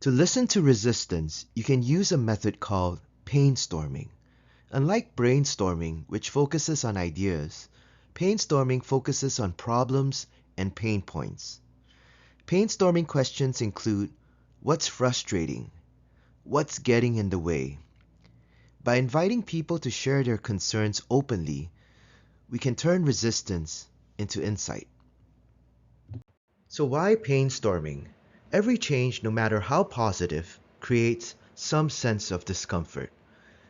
To listen to resistance, you can use a method called painstorming. Unlike brainstorming, which focuses on ideas, painstorming focuses on problems and pain points. Painstorming questions include what's frustrating, what's getting in the way. By inviting people to share their concerns openly, we can turn resistance into insight. So why painstorming? Every change, no matter how positive, creates some sense of discomfort.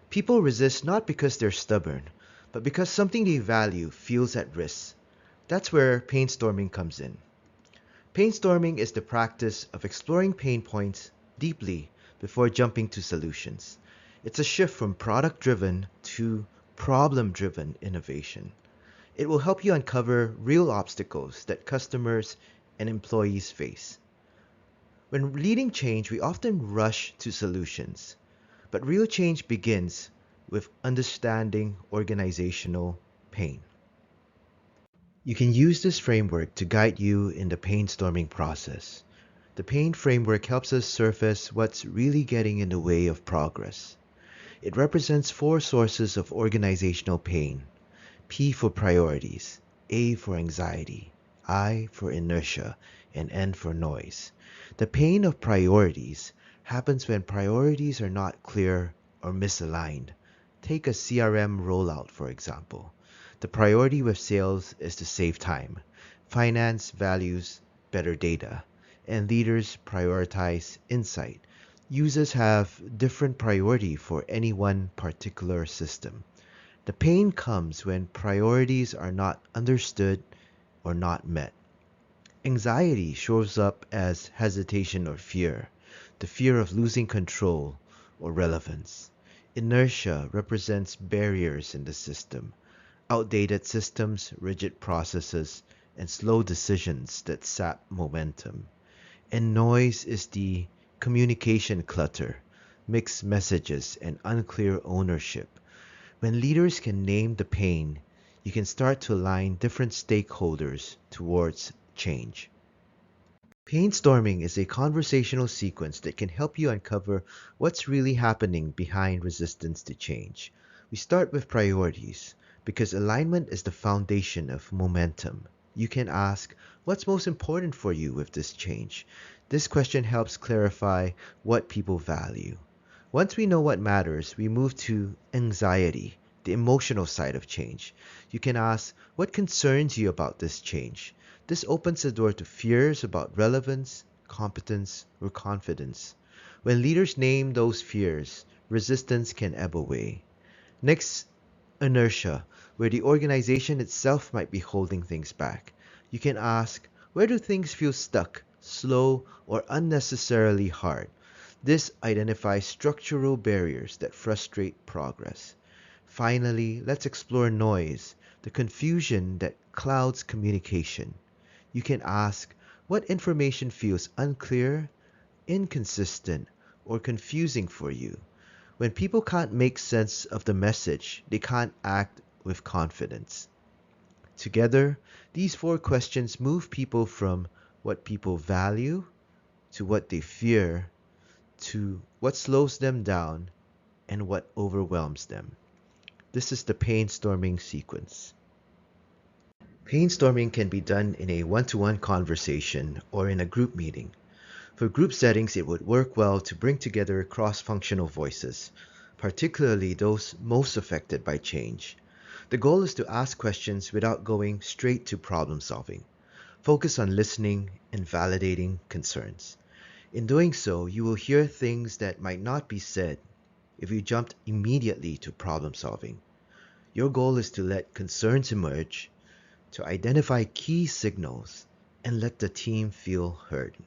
People resist not because they're stubborn, but because something they value feels at risk. That's where painstorming comes in. Painstorming is the practice of exploring pain points deeply before jumping to solutions. It's a shift from product-driven to problem-driven innovation. It will help you uncover real obstacles that customers and employees face. When leading change, we often rush to solutions, but real change begins with understanding organizational pain. You can use this framework to guide you in the painstorming process. The pain framework helps us surface what's really getting in the way of progress. It represents four sources of organizational pain: P for priorities, A for anxiety, I for inertia, and N for noise. The pain of priorities happens when priorities are not clear or misaligned. Take a CRM rollout, for example. The priority with sales is to save time. Finance values better data, and leaders prioritize insight. Users have different priority for any one particular system. The pain comes when priorities are not understood or not met. Anxiety shows up as hesitation or fear, the fear of losing control or relevance. Inertia represents barriers in the system, outdated systems, rigid processes, and slow decisions that sap momentum. And noise is the communication clutter, mixed messages, and unclear ownership. When leaders can name the pain, you can start to align different stakeholders towards change. Painstorming is a conversational sequence that can help you uncover what's really happening behind resistance to change. We start with priorities because alignment is the foundation of momentum. You can ask, what's most important for you with this change? This question helps clarify what people value. Once we know what matters, we move to anxiety, the emotional side of change. You can ask, what concerns you about this change? This opens the door to fears about relevance, competence, or confidence. When leaders name those fears, resistance can ebb away. Next, inertia, where the organization itself might be holding things back. You can ask, where do things feel stuck, slow, or unnecessarily hard? This identifies structural barriers that frustrate progress. Finally, let's explore noise, the confusion that clouds communication. You can ask, what information feels unclear, inconsistent, or confusing for you? When people can't make sense of the message, they can't act with confidence. Together, these four questions move people from what people value to what they fear to what slows them down and what overwhelms them. This is the painstorming sequence. Painstorming can be done in a one-to-one conversation or in a group meeting. For group settings, it would work well to bring together cross-functional voices, particularly those most affected by change. The goal is to ask questions without going straight to problem solving. Focus on listening and validating concerns. In doing so, you will hear things that might not be said if you jumped immediately to problem solving. Your goal is to let concerns emerge, to identify key signals, and let the team feel heard.